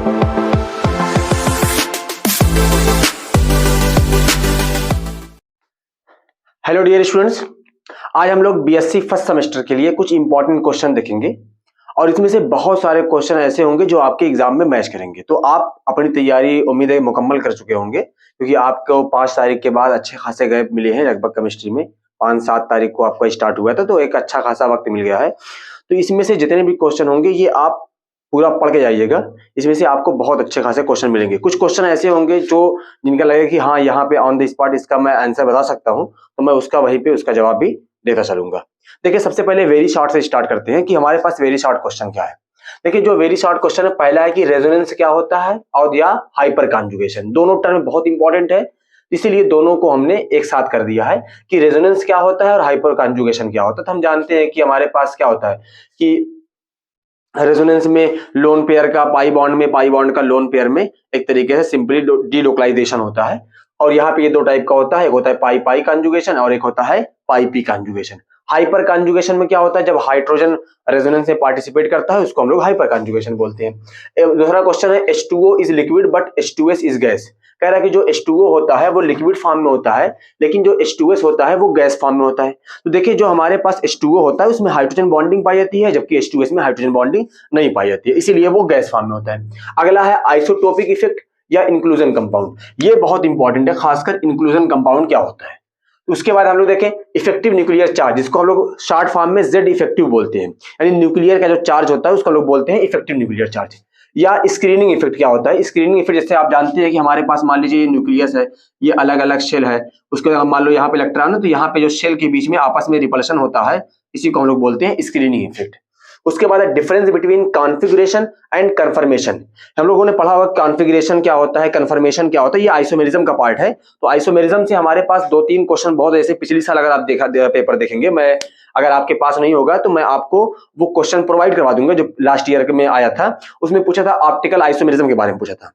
Hello dear students, आज हम लोग बीएससी फर्स्ट सेमेस्टर के लिए कुछ इंपॉर्टेंट क्वेश्चन देखेंगे और इसमें से बहुत सारे क्वेश्चन ऐसे होंगे जो आपके एग्जाम में मैच करेंगे। तो आप अपनी तैयारी उम्मीद है मुकम्मल कर चुके होंगे, क्योंकि आपको 5 तारीख के बाद अच्छे खासे गैप मिले हैं। लगभग केमिस्ट्री में 5-7 तारीख को आपका स्टार्ट हुआ था, तो एक अच्छा खासा वक्त मिल गया है। तो इसमें से जितने भी क्वेश्चन होंगे ये आप पूरा पढ़ के जाइएगा। इसमें से आपको बहुत अच्छे खासे क्वेश्चन मिलेंगे। कुछ क्वेश्चन ऐसे होंगे जो जिनका लगेगा कि हाँ यहाँ पे ऑन द स्पॉट इसका मैं आंसर बता सकता हूँ, तो मैं उसका वहीं पे उसका जवाब भी देता चलूंगा। देखिए, सबसे पहले वेरी शॉर्ट से स्टार्ट करते हैं कि हमारे पास वेरी शॉर्ट क्वेश्चन क्या है। देखिए, जो वेरी शॉर्ट क्वेश्चन है, पहला है कि रेजोनेंस क्या होता है और या हाइपर कॉन्जुगेशन। दोनों टर्म बहुत इंपॉर्टेंट है, इसीलिए दोनों को हमने एक साथ कर दिया है कि रेजोनेंस क्या होता है और हाइपर कॉन्जुगेशन क्या होता है। तो हम जानते हैं कि हमारे पास क्या होता है कि रेजोनेंस में लोन पेयर का पाई बॉन्ड का लोन पेयर में एक तरीके से सिंपली डीलोकलाइजेशन होता है। और यहाँ पे ये दो टाइप का होता है, एक होता है पाई पाई कॉन्जुगेशन और एक होता है पाई पी कॉन्जुगेशन। हाइपर कॉन्जुगेशन में क्या होता है, जब हाइड्रोजन रेजोनेंस में पार्टिसिपेट करता है उसको हम लोग हाइपर कॉन्जुगेशन बोलते हैं। दूसरा क्वेश्चन है H2O is liquid but H2S is gas. कह रहा है कि जो H2O होता है वो लिक्विड फॉर्म में होता है, लेकिन जो H2S होता है वो गैस फॉर्म में होता है। तो देखिए, जो हमारे पास H2O होता है उसमें हाइड्रोजन बॉन्डिंग पाई जाती है, जबकि H2S में हाइड्रोजन बॉन्डिंग नहीं पाई जाती है, इसीलिए वो गैस फॉर्म में होता है। अगला है आइसोटोपिक इफेक्ट या इंक्लूजन कंपाउंड। ये बहुत इंपॉर्टेंट है, खासकर इंक्लूजन कंपाउंड क्या होता है। उसके बाद हम लोग देखें इफेक्टिव न्यूक्लियर चार्ज, जिसको हम लोग शॉर्ट फॉर्म में Z इफेक्टिव बोलते हैं, यानी न्यूक्लियर का जो चार्ज होता है उसको हम लोग बोलते हैं इफेक्टिव न्यूक्लियर चार्ज। या स्क्रीनिंग इफेक्ट क्या होता है। स्क्रीनिंग इफेक्ट जैसे आप जानते हैं कि हमारे पास मान लीजिए ये न्यूक्लियस है, ये अलग अलग शेल है, उसके बाद मान लो यहाँ पे इलेक्ट्रॉन है, तो यहाँ पे जो शेल के बीच में आपस में रिपल्शन होता है, इसी को हम लोग बोलते हैं स्क्रीनिंग इफेक्ट। उसके बाद है difference between configuration and conformation. हम लोगों ने पढ़ा होगा कॉन्फिगरेशन क्या होता है, कन्फर्मेशन क्या होता है, ये आइसोमेरिज्म का पार्ट है। तो आइसोमेरिज्म से हमारे पास 2-3 क्वेश्चन बहुत ऐसे पिछली साल अगर आप पेपर देखेंगे, मैं अगर आपके पास नहीं होगा तो मैं आपको वो क्वेश्चन प्रोवाइड करवा दूंगा जो लास्ट ईयर में आया था। उसमें पूछा था ऑप्टिकल आइसोमेरिज्म के बारे में पूछा था,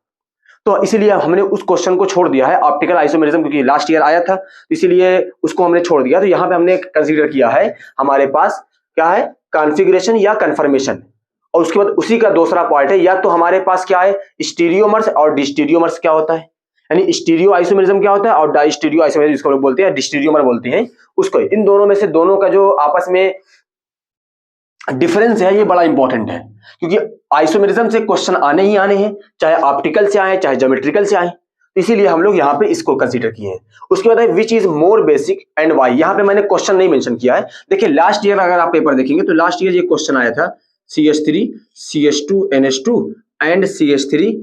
तो इसीलिए हमने उस क्वेश्चन को छोड़ दिया है ऑप्टिकल आइसोमेरिज्म, क्योंकि लास्ट ईयर आया था, इसीलिए उसको हमने छोड़ दिया। तो यहाँ पे हमने कंसीडर किया है हमारे पास क्या है, कॉन्फ़िगरेशन या कन्फर्मेशन। और उसके बाद उसी का दूसरा पार्ट है, या तो हमारे पास क्या है स्टीरियोमर्स और डिस्टीरियोमर्स क्या होता है, यानी स्टीरियो आइसोमेरिज्म क्या होता है और डाइस्टीरियो आइसोमेरिज्म जिसको लोग बोलते हैं डिस्टीरियोमर बोलते हैं उसको। इन दोनों में से दोनों का जो आपस में डिफरेंस है ये बड़ा इंपॉर्टेंट है, क्योंकि आइसोमेरिज्म से क्वेश्चन आने ही आने हैं, चाहे ऑप्टिकल से आए चाहे ज्योमेट्रिकल से आए, तो इसीलिए हम लोग यहाँ पे इसको कंसीडर किए हैं। उसके बाद है which is more basic and why. यहाँ पे मैंने क्वेश्चन नहीं मेंशन किया है। देखिए, लास्ट ईयर अगर आप पेपर देखेंगे तो लास्ट ईयर ये क्वेश्चन आया था CH3 CH2 NH2 and CH3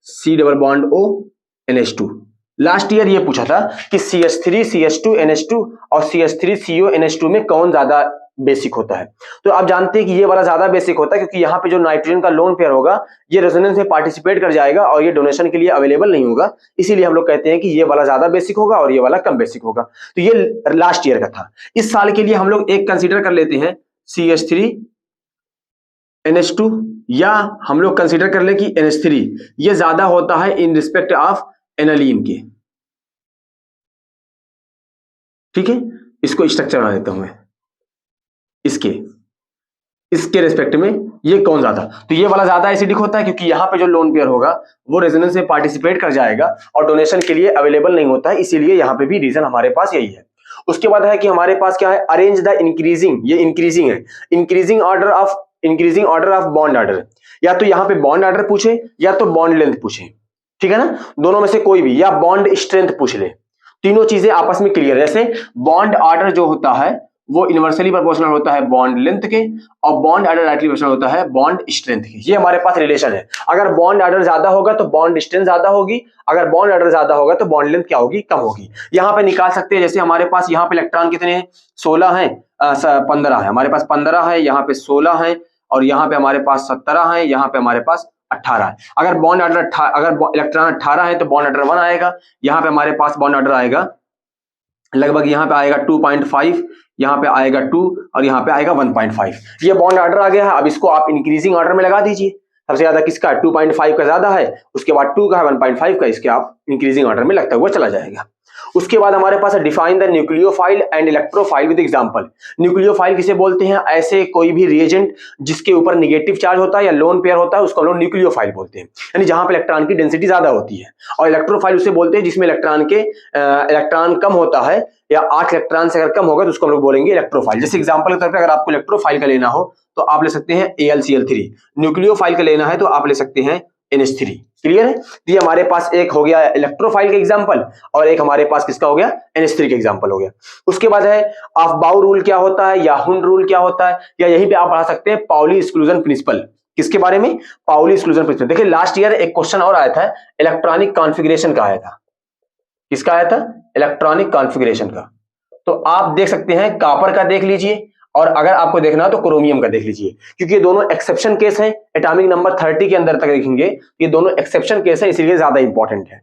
C double bond O NH2। Last year ये पूछा था कि CH3 CH2 NH2 और CH3 CO NH2 में कौन ज्यादा बेसिक होता है। तो आप जानते हैं कि ये वाला ज्यादा बेसिक होता है, क्योंकि यहाँ पे जो नाइट्रोजन का लोन पेयर होगा ये रेजोनेंस में पार्टिसिपेट कर जाएगा और ये डोनेशन के लिए अवेलेबल नहीं होगा, इसीलिए हम लोग कहते हैं कि ये वाला ज्यादा बेसिक होगा और ये वाला कम बेसिक होगा। तो ये लास्ट ईयर का था। इस साल के लिए हम लोग एक कंसीडर कर लेते हैं CH3 NH2, या हम लोग कंसीडर कर ले कि NH3 ये ज्यादा होता है इन रिस्पेक्ट ऑफ एनालीन के। ठीक है, इसको स्ट्रक्चर बना देता हूं मैं, इसके रेस्पेक्ट में ये कौन ज्यादा, तो ये वाला ज्यादा एसिडिक होता है, क्योंकि यहाँ पे जो लोन पेयर होगा वो रेजोनेंस में पार्टिसिपेट कर जाएगा और डोनेशन के लिए अवेलेबल नहीं होता है, इसीलिए यहाँ पे भी रीजन हमारे पास यही है। उसके बाद है कि हमारे पास क्या है, अरेंज द इंक्रीजिंग, ये इंक्रीजिंग है, increasing order of bond order. या तो यहाँ पे बॉन्ड ऑर्डर पूछे या तो बॉन्ड लेंथ पूछे, ठीक है ना, दोनों में से कोई भी, या बॉन्ड स्ट्रेंथ पूछ ले, तीनों चीजें आपस में क्लियर है। जैसे बॉन्ड ऑर्डर जो होता है वो इनवर्सली प्रोपोर्शनल होता है बॉन्ड लेंथ के, और बॉन्ड ऑर्डर डायरेक्टली प्रोपोर्शनल होता है बॉन्ड स्ट्रेंथ के। ये हमारे पास रिलेशन है। अगर बॉन्ड ऑर्डर ज्यादा होगा तो बॉन्ड स्ट्रेंथ ज्यादा होगी, अगर बॉन्ड ऑर्डर ज्यादा होगा तो बॉन्ड लेंथ क्या होगी, कम होगी। यहाँ पे निकाल सकते हैं, जैसे हमारे पास यहाँ पे इलेक्ट्रॉन कितने हैं, 16 हैं, 15 है, हमारे पास 15 है, यहाँ पे 16 है, और यहाँ पे हमारे पास 17 है, यहाँ पे हमारे पास 18 है। अगर बॉन्ड ऑर्डर अगर इलेक्ट्रॉन 18 है तो बॉन्ड ऑर्डर 1 आएगा, यहाँ पे हमारे पास बॉन्ड ऑर्डर आएगा लगभग, यहाँ पे आएगा 2.5, यहाँ पे आएगा 2 और यहाँ पे आएगा 1.5। ये बॉन्ड ऑर्डर आ गया है। अब इसको आप इंक्रीजिंग ऑर्डर में लगा दीजिए, सबसे ज्यादा किसका 2.5 का ज्यादा है, उसके बाद 2 का है, 1.5 का, इसके आप इंक्रीजिंग ऑर्डर में लगता हुआ चला जाएगा। उसके बाद हमारे पास है define the nucleophile and electrophile with example. Nucleophile किसे बोलते हैं? ऐसे कोई भी रिएजेंट जिसके ऊपर नेगेटिव चार्ज होता है या लोन पेयर होता है उसको हम लोग न्यूक्लियोफाइल बोलते हैं, यानी जहां पे इलेक्ट्रॉन की डेंसिटी ज्यादा होती है। और इलेक्ट्रोफाइल उसे बोलते हैं जिसमें इलेक्ट्रॉन कम होता है या 8 इलेक्ट्रॉन से अगर कम होगा तो उसको हम लोग बोलेंगे इलेक्ट्रोफाइल। जैसे एग्जांपल के तौर पर अगर आपको इलेक्ट्रोफाइल का लेना हो तो आप ले सकते हैं AlCl3, न्यूक्लियोफाइल का लेना है तो आप ले सकते हैं NH3। क्लियर है? तो ये हमारे पास एक हो गया इलेक्ट्रोफाइल का एग्जांपल और एक हमारे पास किसका हो गया? NH3 का एग्जांपल हो गया। उसके बाद है ऑफ-बाउ रूल क्या होता है या हुंड रूल क्या होता है, या यहीं पे आप पढ़ा सकते हैं पाउली एक्सक्लूजन प्रिंसिपल। किसके बारे में? Pauli exclusion principle. देखिए लास्ट ईयर एक क्वेश्चन और आया था, इलेक्ट्रॉनिक कॉन्फ़िगरेशन का आया था। किसका आया था? इलेक्ट्रॉनिक कॉन्फ़िगरेशन का। तो आप देख सकते हैं कॉपर का देख लीजिए, और अगर आपको देखना हो तो क्रोमियम का देख लीजिए, क्योंकि ये दोनों एक्सेप्शन केस हैं। एटॉमिक नंबर 30 के अंदर तक देखेंगे, ये दोनों एक्सेप्शन केस है, इसलिए ज्यादा इंपॉर्टेंट है।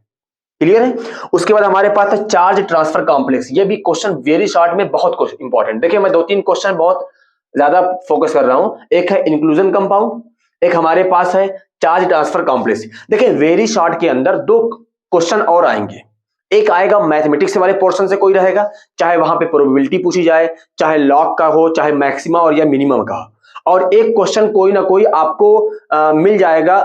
क्लियर है? उसके बाद हमारे पास है चार्ज ट्रांसफर कॉम्प्लेक्स। ये भी क्वेश्चन वेरी शॉर्ट में बहुत इंपॉर्टेंट। देखिए मैं 2-3 क्वेश्चन बहुत ज्यादा फोकस कर रहा हूं। एक है इंक्लूजन कंपाउंड, एक हमारे पास है चार्ज ट्रांसफर कॉम्प्लेक्स। देखिए वेरी शॉर्ट के अंदर 2 क्वेश्चन और आएंगे। एक आएगा मैथमेटिक्स वाले पोर्शन से कोई रहेगा, चाहे वहां पे प्रोबेबिलिटी पूछी जाए, चाहे लॉग का हो, चाहे मैक्सिमा और या मिनिमम का हो। और एक क्वेश्चन कोई ना कोई आपको मिल जाएगा,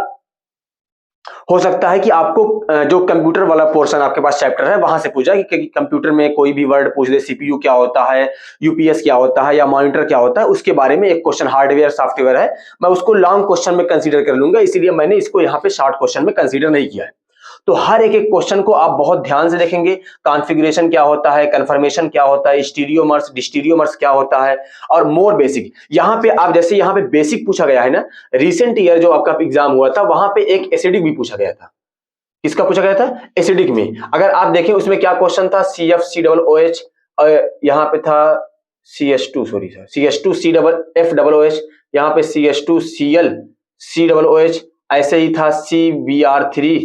हो सकता है कि आपको जो कंप्यूटर वाला पोर्शन आपके पास चैप्टर है वहां से पूछा कि कंप्यूटर में कोई भी वर्ड पूछ दे, सीपीयू क्या होता है, यूपीएस क्या होता है या मॉनिटर क्या होता है, उसके बारे में एक क्वेश्चन हार्डवेयर सॉफ्टवेयर है, मैं उसको लॉन्ग क्वेश्चन में कंसीडर कर लूंगा, इसीलिए मैंने इसको यहाँ पे शॉर्ट क्वेश्चन में कंसीडर नहीं किया है। तो हर एक क्वेश्चन को आप बहुत ध्यान से देखेंगे। कॉन्फ़िगरेशन क्या होता है, कन्फर्मेशन क्या होता है, स्टीरियोमर्स डिस्टीरियोमर्स क्या होता है, और मोर बेसिक। यहाँ पे आप जैसे यहाँ पे बेसिक पूछा गया है ना, रिसेंट ईयर जो आपका एग्जाम हुआ था वहां पे एक एसिडिक भी पूछा गया था। किसका पूछा गया था? एसिडिक में। अगर आप देखें उसमें क्या क्वेश्चन था, CFCOOH, यहाँ पे था CH2, सॉरी सर, CH2CFFOOH, यहाँ पे CH2Cl COOH, ऐसे ही था CBr3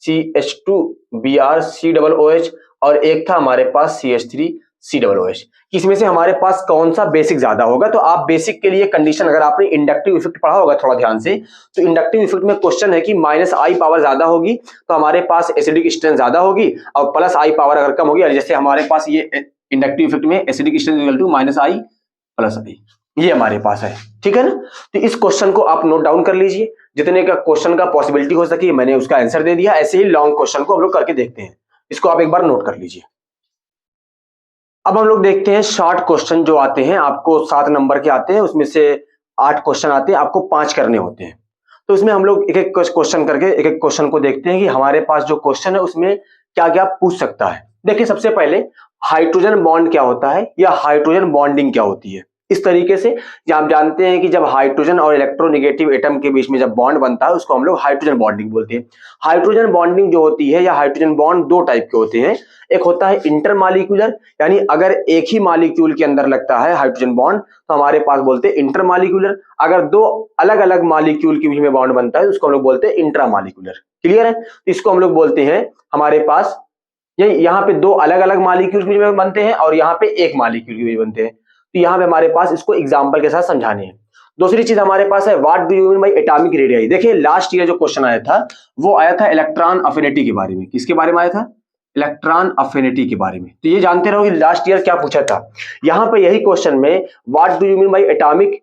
CH2Br COOH, और एक था हमारे पास CH3 COOH। इसमें से हमारे पास कौन सा बेसिक ज्यादा होगा? तो आप बेसिक के लिए कंडीशन, अगर आपने इंडक्टिव इफेक्ट पढ़ा होगा थोड़ा ध्यान से, तो इंडक्टिव इफेक्ट में क्वेश्चन है कि -I पावर ज्यादा होगी तो हमारे पास एसिडिक स्ट्रेंथ ज्यादा होगी, और +I पावर अगर कम होगी, जैसे हमारे पास ये इंडक्टिव इफेक्ट में acidic strength equal to -I + I, ये हमारे पास है। ठीक है ना? तो इस क्वेश्चन को आप नोट डाउन कर लीजिए, जितने का क्वेश्चन का पॉसिबिलिटी हो सके मैंने उसका आंसर दे दिया। ऐसे ही लॉन्ग क्वेश्चन को हम लोग करके देखते हैं, इसको आप एक बार नोट कर लीजिए। अब हम लोग देखते हैं शॉर्ट क्वेश्चन जो आते हैं, आपको 7 नंबर के आते हैं, उसमें से 8 क्वेश्चन आते हैं, आपको 5 करने होते हैं। तो इसमें हम लोग एक एक क्वेश्चन करके एक एक क्वेश्चन को देखते हैं कि हमारे पास जो क्वेश्चन है उसमें क्या क्या पूछ सकता है। देखिए सबसे पहले हाइड्रोजन बॉन्ड क्या होता है या हाइड्रोजन बॉन्डिंग क्या होती है। इस तरीके से आप जानते हैं कि जब हाइड्रोजन और इलेक्ट्रोनेगेटिव एटम के बीच में जब बॉन्ड बनता है उसको हम लोग हाइड्रोजन बॉन्डिंग बोलते हैं। हाइड्रोजन बॉन्डिंग जो होती है या हाइड्रोजन बॉन्ड 2 टाइप के होते हैं। एक होता है इंटरमॉलिक्यूलर, यानी अगर एक ही मॉलिक्यूल के अंदर लगता है हाइड्रोजन बॉन्ड तो हमारे पास बोलते हैं इंटरमॉलिक्यूलर। अगर 2 अलग अलग मॉलिक्यूल के बीच में बॉन्ड बनता है उसको हम लोग बोलते हैं इंट्रामॉलिक्यूलर। क्लियर है? तो इसको हम लोग बोलते हैं हमारे पास यहाँ पे 2 अलग अलग मॉलिक्यूल के बीच में बनते हैं और यहाँ पे एक मॉलिक्यूल के बीच में बनते हैं। तो यहाँ पे हमारे पास इसको एग्जांपल के साथ समझाने हैं। दूसरी चीज हमारे पास है what do you mean bye atomic radius. देखिए लास्ट ईयर जो क्वेश्चन आया था वो आया था इलेक्ट्रॉन अफिनिटी के बारे में। किसके बारे में आया था? इलेक्ट्रॉन अफिनिटी के बारे में। तो ये जानते रहो कि लास्ट ईयर क्या पूछा था। यहाँ पे यही क्वेश्चन में what do you mean bye atomic,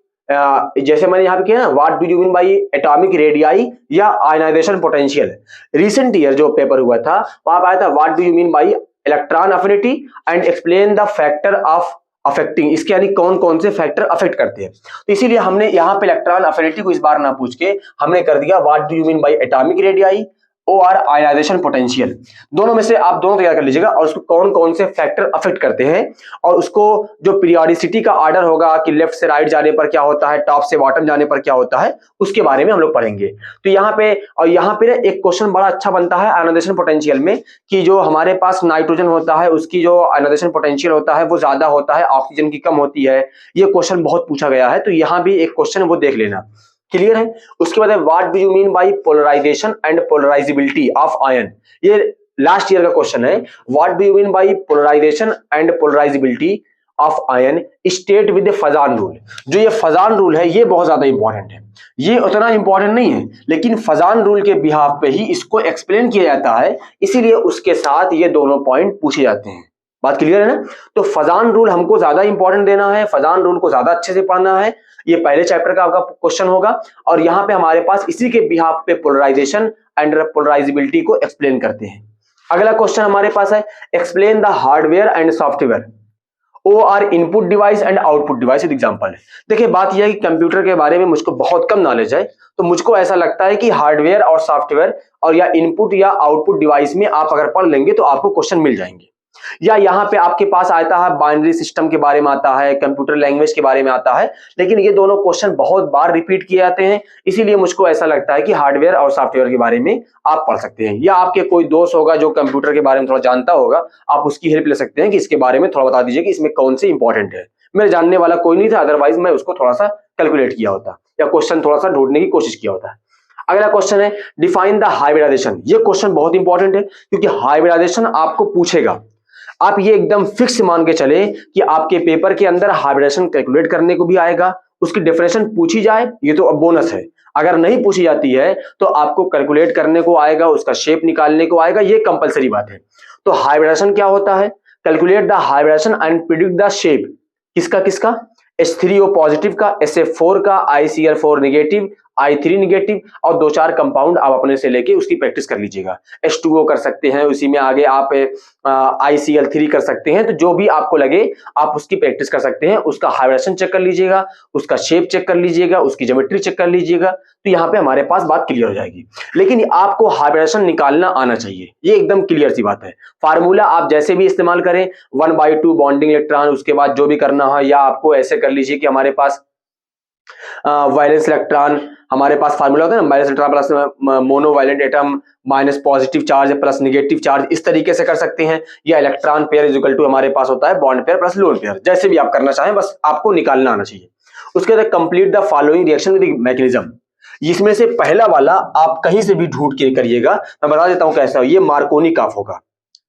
जैसे मैंने यहाँ पे किया ना, what do you mean bye atomic radii या आयनाइजेशन पोटेंशियल। रिसेंट ईयर जो पेपर हुआ था वहां पे आया था what do you mean bye electron affinity and explain the factor of affecting. इसके यानी कौन कौन से फैक्टर अफेक्ट करते हैं। तो इसीलिए हमने यहाँ पे इलेक्ट्रॉन अफिनिटी को इस बार ना पूछ के हमने कर दिया what do you mean bye atomic radii और आयनाइजेशन पोटेंशियल। दोनों में से आप दोनों तैयार कर लीजिएगा और उसको कौन कौन से फैक्टर अफेक्ट करते हैं, और उसको जो पीरियोडिसिटी का ऑर्डर होगा कि लेफ्ट से राइट जाने पर क्या होता है, टॉप से बॉटम जाने पर क्या होता है, उसके बारे में हम लोग पढ़ेंगे। तो यहाँ पे ना एक क्वेश्चन बड़ा अच्छा बनता है आयनाइजेशन पोटेंशियल में कि जो हमारे पास नाइट्रोजन होता है उसकी जो आयनाइजेशन पोटेंशियल होता है वो ज्यादा होता है, ऑक्सीजन की कम होती है। ये क्वेश्चन बहुत पूछा गया है, तो यहाँ भी एक क्वेश्चन वो देख लेना। क्लियर है? उसके बाद what do you mean by polarisation and polarisability of ion. ये लास्ट ईयर का क्वेश्चन है। What do you mean by polarisation and polarisability of ion state with Fajan rule. जो ये फजान रूल है ये बहुत ज्यादा इंपॉर्टेंट है, ये उतना इंपॉर्टेंट नहीं है लेकिन फजान रूल के बिहाफ पे ही इसको एक्सप्लेन किया जाता है, इसीलिए उसके साथ ये दोनों पॉइंट पूछे जाते हैं। बात क्लियर है ना? तो फजान रूल हमको ज्यादा इंपॉर्टेंट देना है, फजान रूल को ज्यादा अच्छे से पढ़ना है, ये पहले चैप्टर का आपका क्वेश्चन होगा। और यहाँ पे हमारे पास इसी के बिहाफ पे पोलराइजेशन एंड पोलराइजेबिलिटी को एक्सप्लेन करते हैं। अगला क्वेश्चन हमारे पास है explain the hardware and software or input device and output device with example. देखिए बात यह है कि कंप्यूटर के बारे में मुझको बहुत कम नॉलेज है, तो मुझको ऐसा लगता है कि हार्डवेयर और सॉफ्टवेयर और या इनपुट या आउटपुट डिवाइस में आप अगर पढ़ लेंगे तो आपको क्वेश्चन मिल जाएंगे। या यहाँ पे आपके पास आता है बाइनरी सिस्टम के बारे में आता है, कंप्यूटर लैंग्वेज के बारे में आता है, लेकिन ये दोनों क्वेश्चन बहुत बार रिपीट किए जाते हैं, इसीलिए मुझको ऐसा लगता है कि हार्डवेयर और सॉफ्टवेयर के बारे में आप पढ़ सकते हैं। या आपके कोई दोस्त होगा जो कंप्यूटर के बारे में थोड़ा जानता होगा, आप उसकी हेल्प ले सकते हैं कि इसके बारे में थोड़ा बता दीजिए कि इसमें कौन से इंपॉर्टेंट है। मेरे जानने वाला कोई नहीं था, अदरवाइज मैं उसको थोड़ा सा कैलकुलेट किया होता या क्वेश्चन थोड़ा सा ढूंढने की कोशिश किया होता है। अगला क्वेश्चन है डिफाइन द हाइब्रिडाइजेशन। ये क्वेश्चन बहुत इंपॉर्टेंट है क्योंकि हाइब्रिडाइजेशन आपको पूछेगा। आप ये एकदम फिक्स मान के चले कि आपके पेपर के अंदर हाइब्रिडाइजेशन कैलकुलेट करने को भी आएगा, उसकी डेफिनेशन पूछी जाए ये तो अब बोनस है, अगर नहीं पूछी जाती है तो आपको कैलकुलेट करने को आएगा, उसका शेप निकालने को आएगा, ये कंपलसरी बात है। तो हाइब्रिडाइजेशन क्या होता है? Calculate the hybridization and predict the shape. किसका किसका? H3O पॉजिटिव का, SF4 का, ICl4 नेगेटिव, I3 नेगेटिव और 2-4 कंपाउंड आप अपने से लेके उसकी प्रैक्टिस कर लीजिएगा। H2O कर सकते हैं, उसी में आगे आप ICl3 कर सकते हैं, तो जो भी आपको लगे आप उसकी प्रैक्टिस कर सकते हैं। उसका हाइब्रिडेशन चेक कर लीजिएगा, उसका शेप चेक कर लीजिएगा, उसकी ज्योमेट्री चेक कर लीजिएगा, तो यहाँ पे हमारे पास बात क्लियर हो जाएगी। लेकिन आपको हाइब्रिडेशन निकालना आना चाहिए, ये एकदम क्लियर सी बात है। फार्मूला आप जैसे भी इस्तेमाल करें 1/2 बॉन्डिंग इलेक्ट्रॉन, उसके बाद जो भी करना है, या आपको ऐसे कर लीजिए कि हमारे पास वायलेंस इलेक्ट्रॉन, हमारे पास फार्मूला होता है ना, valence electron plus monovalent atom minus positive charge plus negative charge, इस तरीके से कर सकते हैं। या electron pair is equal to हमारे पास होता है bond pair plus lone pair, जैसे भी आप करना चाहें, बस आपको निकालना आना चाहिए। उसके बाद complete the following reaction with mechanism. इसमें से पहला वाला आप कहीं से भी ढूंढ के करिएगा, मैं बता देता हूं कैसा। ये मार्कोनी काफ होगा।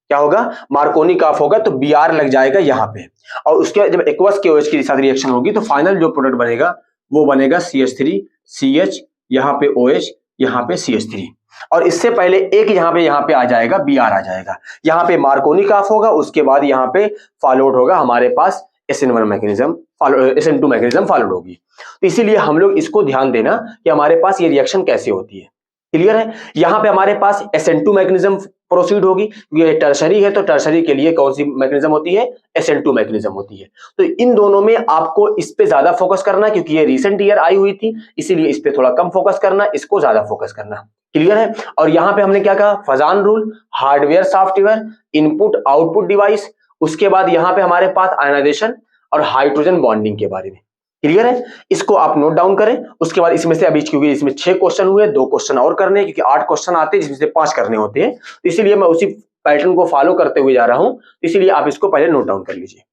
क्या होगा? मार्कोनी काफ होगा, तो Br लग जाएगा यहाँ पे, और उसके बाद जब एक्वस के OH के साथ रिएक्शन होगी तो फाइनल जो प्रोडक्ट बनेगा वो बनेगा CH3 CH, यहाँ पे OH, यहाँ पे CH3, और इससे पहले एक यहाँ पे आ जाएगा Br आ जाएगा। यहाँ पे मार्कोनी काफ होगा, उसके बाद यहाँ पे फॉलोड होगा हमारे पास SN1 mechanism, SN2 mechanism followed होगी। तो इसीलिए हम लोग इसको ध्यान देना कि हमारे पास ये रिएक्शन कैसे होती है। क्लियर है? यहाँ पे हमारे पास SN2 मैकेनिज्म प्रोसीड होगी, ये टर्शरी है, तो टर्शरी के लिए कौन सी मैकेनिज्म होती है? SN2 मैकेनिज्म होती है। तो इन दोनों में आपको इस पे ज्यादा फोकस करना, क्योंकि ये रिसेंट ईयर आई हुई थी, इसीलिए इस पे थोड़ा कम फोकस करना, इसको ज्यादा फोकस करना। क्लियर है? और यहाँ पे हमने क्या कहा? Fajan rule, hardware software, input output device, उसके बाद यहाँ पे हमारे पास आयनाइजेशन और हाइड्रोजन बॉन्डिंग के बारे में। क्लियर है? इसको आप नोट डाउन करें। उसके बाद इसमें से अभी क्योंकि इसमें 6 क्वेश्चन हुए, 2 क्वेश्चन और करने हैं, क्योंकि 8 क्वेश्चन आते हैं जिसमें से 5 करने होते हैं, तो इसीलिए मैं उसी पैटर्न को फॉलो करते हुए जा रहा हूं, इसीलिए आप इसको पहले नोट डाउन कर लीजिए।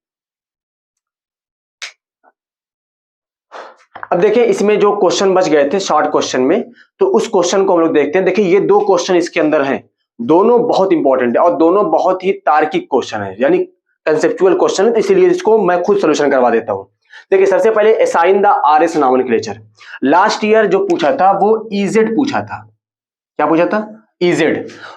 अब देखिए इसमें जो क्वेश्चन बच गए थे शॉर्ट क्वेश्चन में, तो उस क्वेश्चन को हम लोग देखते हैं। देखिए ये 2 क्वेश्चन इसके अंदर हैं, दोनों बहुत इंपॉर्टेंट है और दोनों बहुत ही तार्किक क्वेश्चन है, यानी कंसेप्चुअल क्वेश्चन है, तो इसीलिए इसको मैं खुद सोल्यूशन करवा देता हूं। देखिए सबसे पहले assign the RS nomenclature. Last year जो पूछा था वो EZ पूछा था। क्या पूछा था? EZ।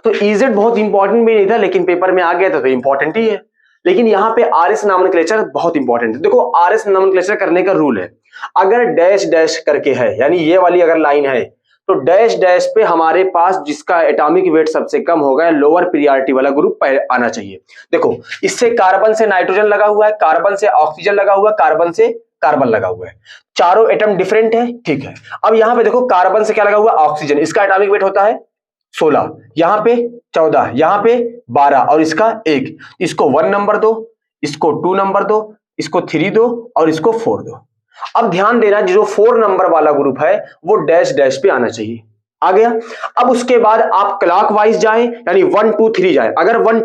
तो EZ बहुत इंपॉर्टेंट भी नहीं था, लेकिन पेपर में आ गया था तो इंपॉर्टेंट ही है। लेकिन यहाँ पे RS नॉमेनक्लेचर बहुत इंपॉर्टेंट है। देखो RS नॉमेनक्लेचर करने का रूल है, अगर डैश डैश करके है, यानी ये वाली अगर लाइन है, तो डैश डैश पे हमारे पास जिसका एटॉमिक वेट सबसे कम होगा, लोअर प्रियोरिटी वाला ग्रुप आना चाहिए। देखो इससे कार्बन से नाइट्रोजन लगा हुआ है, कार्बन से ऑक्सीजन लगा हुआ है, कार्बन से कार्बन लगा हुआ है, चारों एटम डिफरेंट है, ठीक है। अब यहां पे देखो कार्बन से क्या लगा हुआ है? ऑक्सीजन, इसका एटॉमिक वेट होता है 16, यहां पे 14, यहां पे 12 और इसका 1। इसको 1 नंबर दो, इसको 2 नंबर दो, इसको 3 दो और इसको 4 दो। अब ध्यान देना जो 4 नंबर वाला ग्रुप है वो डैश डैश पे आना चाहिए। आ गया? अब उसके बाद आप क्लॉकवाइज जाएं, यानी 1 2 3 जाएं। अगर 1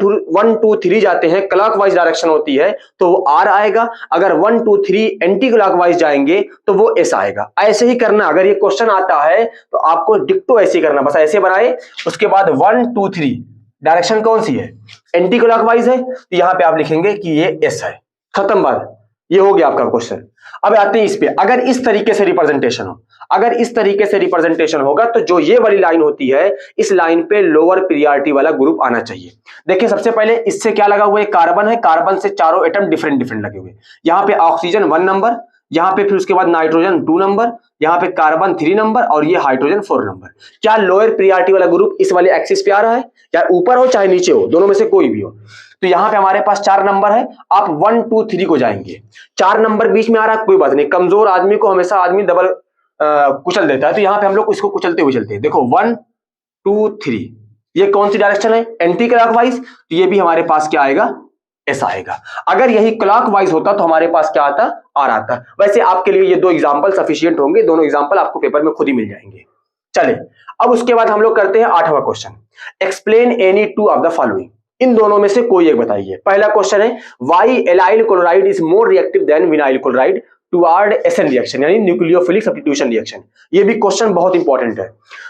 2 3 जाते हैं, क्लॉकवाइज डायरेक्शन होती है तो वो R आएगा। अगर 1 2 3 एंटी क्लॉकवाइज जाएंगे तो वो S आएगा। ऐसे ही करना, अगर ये क्वेश्चन आता है तो आपको डिक्टो ऐसे करना, बस ऐसे बनाए। उसके बाद 1 2 3 डायरेक्शन कौन सी है? एंटी क्लॉकवाइज है, तो यहां पे आप लिखेंगे कि ये S है। खत्म बात। ये हो गया आपका क्वेश्चन। अब आते हैं इस पे, अगर इस तरीके से रिप्रेजेंटेशन हो, अगर इस तरीके से रिप्रेजेंटेशन होगा तो जो ये वाली लाइन होती है, इस लाइन पे लोअर प्रियोरिटी वाला ग्रुप आना चाहिए। देखिए सबसे पहले इससे क्या लगा हुआ है, कार्बन है, कार्बन से चारों एटम डिफरेंट डिफरेंट लगे हुए। यहाँ पे ऑक्सीजन 1 नंबर, यहाँ पे फिर उसके बाद नाइट्रोजन 2 नंबर, यहाँ पे कार्बन 3 नंबर और ये हाइड्रोजन 4 नंबर। क्या लोअर प्रियोरिटी वाला ग्रुप इस वाले एक्सिस पे आ रहा है, या ऊपर हो चाहे नीचे हो, दोनों में से कोई भी हो। तो यहाँ पे हमारे पास 4 नंबर है, आप 1 2 3 को जाएंगे। 4 नंबर बीच में आ रहा है, कोई बात नहीं, कमजोर आदमी को हमेशा आदमी डबल कुचल देता है, तो यहाँ पे हम लोग इसको कुचलते हुए चलते हैं। देखो 1 2 3, ये कौन सी डायरेक्शन है, एंटी क्लॉकवाइज, तो ये भी हमारे पास क्या आएगा, ऐसा आएगा। अगर यही क्लॉकवाइज होता तो हमारे पास क्या आता, आर आता। वैसे आपके लिए ये 2 एग्जांपल सफिशिएंट होंगे, दोनों एग्जांपल आपको पेपर में खुद ही मिल जाएंगे। चले अब उसके बाद हम लोग करते हैं 8वां question, explain any 2 of the following. इन दोनों में से कोई एक बताइए। पहला क्वेश्चन है, why allyl chloride is more reactive than vinyl chloride toward SN reaction, यानी न्यूक्लियोफिलिक सब्स्टिट्यूशन रिएक्शन। ये भी क्वेश्चन बहुत इंपॉर्टेंट है।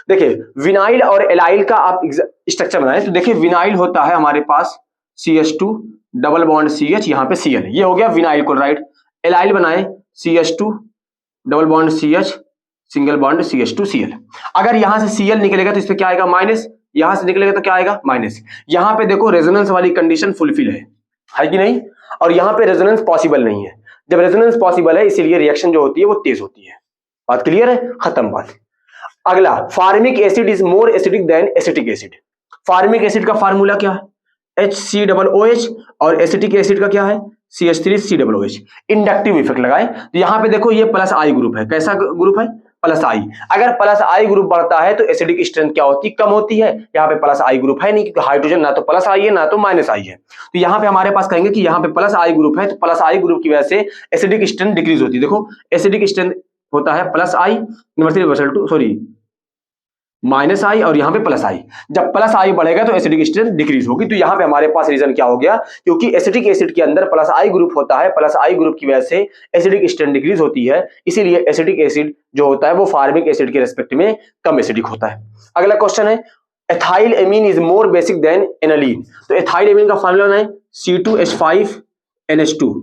देखिए विनाइल और एलाइल का आप स्ट्रक्चर बनाएं तो देखिए विनाइल होता है हमारे पास CH2 डबल बॉन्ड CH, यहाँ पे Cl, ये हो गया विनाइल क्लोराइड। एलाइल बनाए CH2 double bond CH single bond CH2Cl। अगर यहां से Cl निकलेगा तो इस पे क्या आएगा, माइनस, यहां से निकलेगा तो क्या आएगा, माइनस। यहां पे देखो रेजोनेंस वाली कंडीशन फुलफिल है कि नहीं, और यहां पे रेजोनेंस पॉसिबल नहीं है। जब रेजोनेंस पॉसिबल है इसीलिए रिएक्शन जो होती है वो तेज होती है। बात क्लियर है, खत्म बात। अगला, formic acid is more acidic then acetic acid. Formic acid का फार्मूला क्या है, HCOOH, और एसिटिक एसिड का क्या है, CH3COOH। इंडक्टिव इफेक्ट लगाए तो यहां पे देखो ये प्लस आई ग्रुप है, कैसा ग्रुप है, प्लस आई। अगर प्लस आई ग्रुप बढ़ता है तो एसिडिक स्ट्रेंथ क्या होती है, कम होती है। यहाँ पे प्लस आई ग्रुप है नहीं, क्योंकि हाइड्रोजन ना तो प्लस आई है ना तो माइनस आई है। तो यहाँ पे हमारे पास कहेंगे कि यहाँ पे प्लस आई ग्रुप है, तो प्लस आई ग्रुप की वजह से एसिडिक स्ट्रेंथ डिक्रीज होती है। देखो एसिडिक स्ट्रेंथ होता है प्लस आई माइनस आई, और यहाँ पे प्लस आई। जब प्लस आई बढ़ेगा तो एसिडिक स्ट्रेंथ डिक्रीज होगी। तो यहाँ पे हमारे पास रीजन क्या हो गया, क्योंकि एसिडिक एसिड के अंदर प्लस आई ग्रुप होता है, प्लस आई ग्रुप की वजह से एसिडिक स्ट्रेंथ डिक्रीज होती है, इसीलिए एसिडिक एसिड जो होता है वो फार्मिक एसिड के रेस्पेक्ट में कम एसिडिक होता है। अगला क्वेश्चन है, ethyl amine is more basic than aniline. तो एथाइल एमीन का फॉर्मूला बनाए C2H5NH2।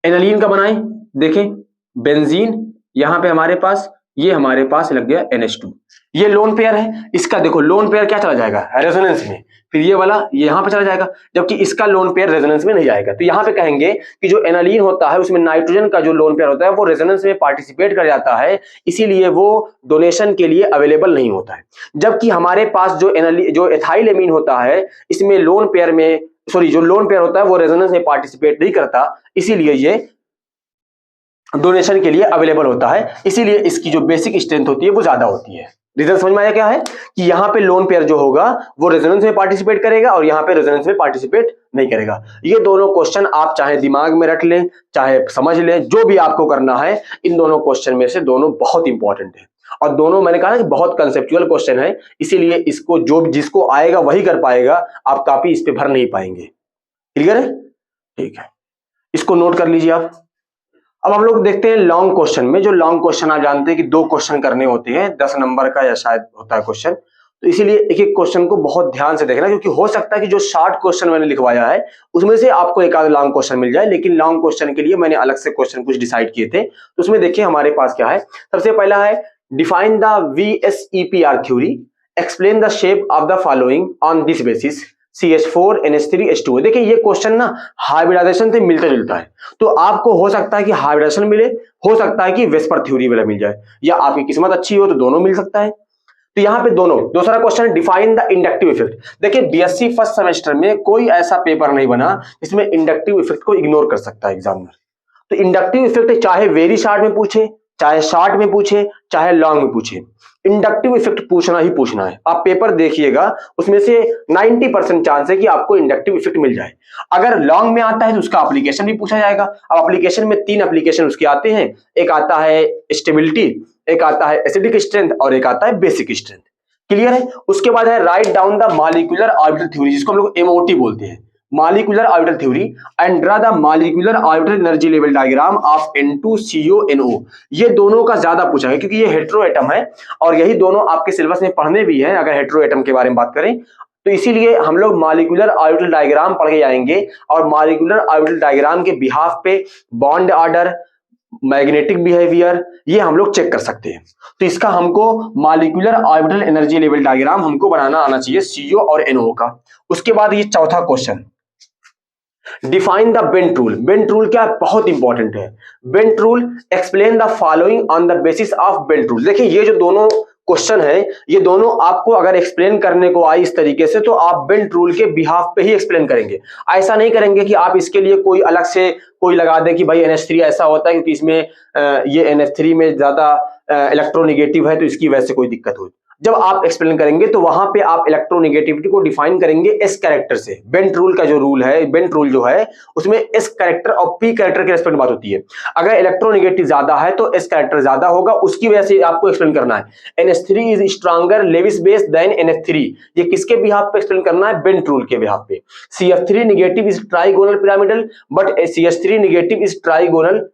एनालीन का बनाए, देखें बेंजीन, यहां पे हमारे पास ये हमारे पास लग गया NH2। ये लोन पेयर है, इसका देखो लोन पेयर क्या चला जाएगा, रेजोनेंस में, फिर ये वाला ये यहां पे चला जाएगा, जबकि इसका लोन पेयर रेजोनेंस में नहीं जाएगा। तो यहां पे कहेंगे कि जो एनालीन होता है उसमें नाइट्रोजन का जो लोन पेयर होता है वो रेजोनेंस में पार्टिसिपेट कर जाता है, इसीलिए वो डोनेशन के लिए अवेलेबल नहीं होता है। जबकि हमारे पास जो एथाइल एमीन होता है इसमें लोन पेयर में जो लोन पेयर होता है वो रेजोनेंस में पार्टिसिपेट नहीं करता, इसीलिए ये डोनेशन के लिए अवेलेबल होता है, इसीलिए इसकी जो बेसिक स्ट्रेंथ होती है वो ज्यादा होती है। रीजन समझ में आया क्या है, कि यहाँ पे लोन पेयर जो होगा वो रेजोनेंस में पार्टिसिपेट करेगा और यहाँ पे रेजोनेंस में पार्टिसिपेट नहीं करेगा। ये दोनों क्वेश्चन आप चाहे दिमाग में रख लें चाहे समझ लें, जो भी आपको करना है, इन दोनों क्वेश्चन में से दोनों बहुत इंपॉर्टेंट है। और दोनों मैंने कहा ना कि बहुत कंसेप्चुअल क्वेश्चन है, इसीलिए इसको जो जिसको आएगा वही कर पाएगा, आप कॉपी इस पे भर नहीं पाएंगे। क्लियर है, ठीक है, इसको नोट कर लीजिए आप। अब हम लोग देखते हैं लॉन्ग क्वेश्चन में। जो लॉन्ग क्वेश्चन आप जानते हैं कि 2 क्वेश्चन करने होते हैं, 10 नंबर का या शायद होता है क्वेश्चन, तो इसीलिए एक एक क्वेश्चन को बहुत ध्यान से देखना, क्योंकि हो सकता है कि जो शॉर्ट क्वेश्चन मैंने लिखवाया है उसमें से आपको एक आध लॉन्ग क्वेश्चन मिल जाए, लेकिन लॉन्ग क्वेश्चन के लिए मैंने अलग से क्वेश्चन कुछ डिसाइड किए थे। तो उसमें देखिए हमारे पास क्या है, सबसे पहला है define the VSEPR theory, explain the shape of the following on this basis CH4NH3H2। देखिए ये क्वेश्चन ना हाइब्रिडाइजेशन से मिलता जुलता है, तो आपको हो सकता है कि हाइब्रिडाइजेशन मिले, हो सकता है कि वेस्पर थ्योरी वाला मिल जाए, या आपकी किस्मत अच्छी हो तो दोनों मिल सकता है। तो यहाँ पे दोनों। दूसरा question, define the inductive effect. देखिए BSc फर्स्ट सेमेस्टर में कोई ऐसा पेपर नहीं बना जिसमें इंडक्टिव इफेक्ट को इग्नोर कर सकता है एग्जामिनर। तो इंडक्टिव इफेक्ट चाहे वेरी शॉर्ट में पूछे, चाहे शॉर्ट में पूछे, चाहे लॉन्ग में पूछे, इंडक्टिव इफेक्ट पूछना ही पूछना है। आप पेपर देखिएगा, उसमें से 90% चांस है कि आपको इंडक्टिव इफेक्ट मिल जाए। अगर लॉन्ग में आता है तो उसका एप्लीकेशन भी पूछा जाएगा। अब एप्लीकेशन में 3 एप्लीकेशन उसके आते हैं, एक आता है स्टेबिलिटी, एक आता है एसिडिक स्ट्रेंथ और एक आता है बेसिक स्ट्रेंथ। क्लियर है। उसके बाद है write down the molecular orbital theory, जिसको हम लोग MOT बोलते हैं, molecular orbital theory, and draw the molecular orbital energy level diagram of N2CONO। ये दोनों का ज्यादा पूछा है क्योंकि ये हेटेरो एटम है और यही दोनों आपके सिलेबस में पढ़ने भी है। अगर हेटेरो एटम के बारे में बात करें, तो इसीलिए हम लोग मॉलिक्यूलर ऑर्बिटल डायग्राम पढ़ के आएंगे और मॉलिक्यूलर ऑर्बिटल डायग्राम के बिहाफ पे बॉन्ड ऑर्डर, मैग्नेटिक बिहेवियर ये हम लोग चेक कर सकते हैं। तो इसका हमको molecular orbital energy level diagram हमको बनाना आना चाहिए CO और NO का। उसके बाद ये चौथा question, define the bent rule. Bent rule क्या है, बहुत इंपॉर्टेंट है। Bent rule, explain the following on the basis of bent rule. देखिए ये जो दोनों क्वेश्चन है, ये दोनों आपको अगर एक्सप्लेन करने को आए इस तरीके से तो आप बेंट रूल के बिहाफ पे ही एक्सप्लेन करेंगे। ऐसा नहीं करेंगे कि आप इसके लिए कोई अलग से कोई लगा दे कि भाई NH3 ऐसा होता है क्योंकि इसमें ये NH3 में ज्यादा इलेक्ट्रोनेगेटिव है तो इसकी वजह से कोई दिक्कत हो। जब आप एक्सप्लेन करेंगे तो वहां पे आप इलेक्ट्रोनेगेटिविटी को डिफाइन करेंगे एस कैरेक्टर से। बेंट रूल का जो रूल है, बेंट रूल जो है उसमें एस कैरेक्टर और पी कैरेक्टर के रेस्पेक्ट बात होती है। अगर इलेक्ट्रोनेगेटिव ज्यादा है तो एस कैरेक्टर ज्यादा होगा, उसकी वजह से आपको एक्सप्लेन करना है। NH3 is stronger Lewis base than NH3, ये किसके बिहाफ पे एक्सप्लेन करना है, बेंट रूल के बिहाफ पे। CF3 negative is trigonal pyramidal but CH3 negative is trigonal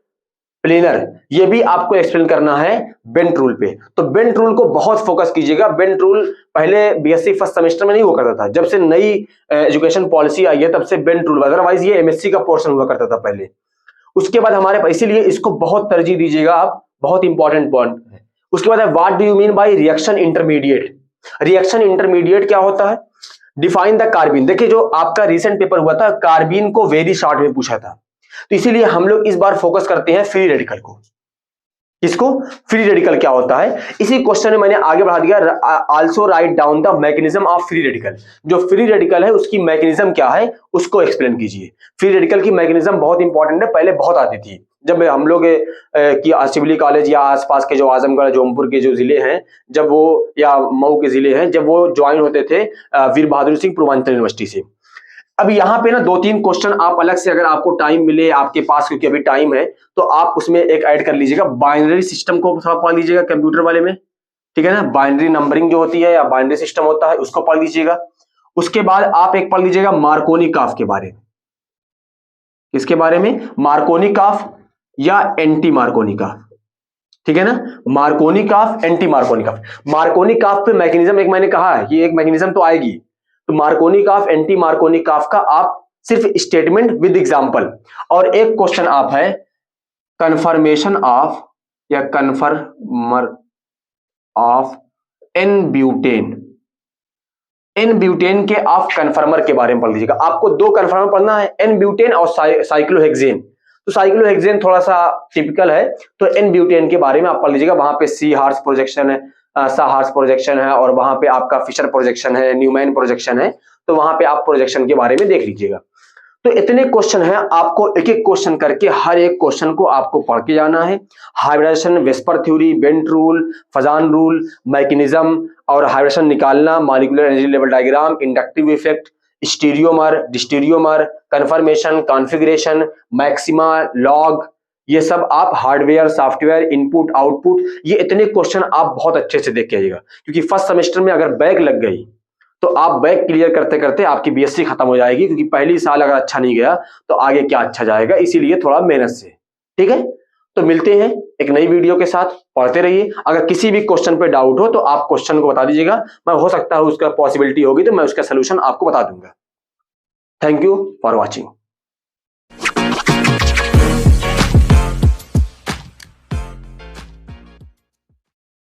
planar, ये भी आपको एक्सप्लेन करना है बेंट रूल पे। तो बेंट रूल को बहुत फोकस कीजिएगा। बेंट रूल पहले BSc फर्स्ट सेमेस्टर में नहीं हुआ करता था, जब से नई एजुकेशन पॉलिसी आई है तब से बेंट रूल, अदरवाइज ये MSc का पोर्शन हुआ करता था पहले। उसके बाद हमारे, इसीलिए इसको बहुत तरजीह दीजिएगा आप, बहुत इंपॉर्टेंट पॉइंट है। उसके बाद है what do you mean by reaction intermediate. Reaction intermediate क्या होता है, डिफाइन द कार्बिन। देखिए जो आपका रिसेंट पेपर हुआ था कार्बिन को वेरी शॉर्ट में पूछा था, तो इसीलिए हम लोग इस बार फोकस करते हैं फ्री रेडिकल को। इसको फ्री रेडिकल क्या होता है, इसी क्वेश्चन में मैंने आगे बढ़ा दिया। Also write down the mechanism of free radical. जो फ्री रेडिकल है उसकी मैकेनिज्म क्या है उसको एक्सप्लेन कीजिए। फ्री रेडिकल की मैकेनिज्म बहुत इंपॉर्टेंट है, पहले बहुत आती थी जब हम लोग की सिविली कॉलेज या आसपास के जो आजमगढ़ जौनपुर के जो जिले हैं, जब वो या मऊ के जिले हैं, जब वो ज्वाइन होते थे वीर बहादुर सिंह पूर्वांचल यूनिवर्सिटी से। अब यहाँ पे ना 2-3 क्वेश्चन आप अलग से, अगर आपको टाइम मिले आपके पास, क्योंकि अभी टाइम है, तो आप उसमें एक ऐड कर लीजिएगा। बाइनरी सिस्टम को थोड़ा पढ़ लीजिएगा कंप्यूटर वाले में, ठीक है ना। बाइनरी नंबरिंग जो होती है या बाइनरी सिस्टम होता है उसको पढ़ लीजिएगा। उसके बाद आप एक पढ़ लीजिएगा मार्कोनिकॉफ के बारे में। इसके बारे में मार्कोनिकॉफ या एंटी मार्कोनिकॉफ, ठीक है ना। Markovnikov, anti Markovnikov. मार्कोनिकॉफ पे मैकेनिज्म एक मैंने कहा है, ये एक मैकेनिज्म तो आएगी। तो मार्कोनिकॉफ, एंटी मार्कोनिकॉफ का आप सिर्फ स्टेटमेंट विद एग्जांपल, और एक क्वेश्चन आप है कन्फर्मेशन ऑफ या conformer of n butane. N butane के आप कन्फर्मर के बारे में पढ़ लीजिएगा। आपको 2 कन्फर्मर पढ़ना है, एन ब्यूटेन और साइक्लोहेक्सेन। तो साइक्लोहेक्सेन थोड़ा सा टिपिकल है, तो एन ब्यूटेन के बारे में आप पढ़ लीजिएगा। वहां पे सी हार्स प्रोजेक्शन है, साहार्स प्रोजेक्शन है, और वहां पे आपका फिशर प्रोजेक्शन है, न्यूमैन प्रोजेक्शन है, तो वहां पे आप प्रोजेक्शन के बारे में देख लीजिएगा। तो इतने क्वेश्चन हैं, आपको एक एक क्वेश्चन करके हर एक क्वेश्चन को आपको पढ़ के जाना है। Hybridisation, VSEPR theory, bent rule, Fajan rule, mechanism और हाइब्रिडेशन निकालना, molecular energy level diagram, inductive effect, stereomer, diastereomer, conformation, configuration, maxima, log, ये सब आप हार्डवेयर, सॉफ्टवेयर, इनपुट, आउटपुट, ये इतने क्वेश्चन आप बहुत अच्छे से देख के आइएगा। क्योंकि फर्स्ट सेमेस्टर में अगर बैक लग गई तो आप बैक क्लियर करते करते आपकी BSc खत्म हो जाएगी, क्योंकि पहली साल अगर अच्छा नहीं गया तो आगे क्या अच्छा जाएगा। इसीलिए थोड़ा मेहनत से, ठीक है। तो मिलते हैं एक नई वीडियो के साथ, पढ़ते रहिए। अगर किसी भी क्वेश्चन पे डाउट हो तो आप क्वेश्चन को बता दीजिएगा, मैं हो सकता है उसका पॉसिबिलिटी होगी तो मैं उसका सोल्यूशन आपको बता दूंगा। Thank you for watching.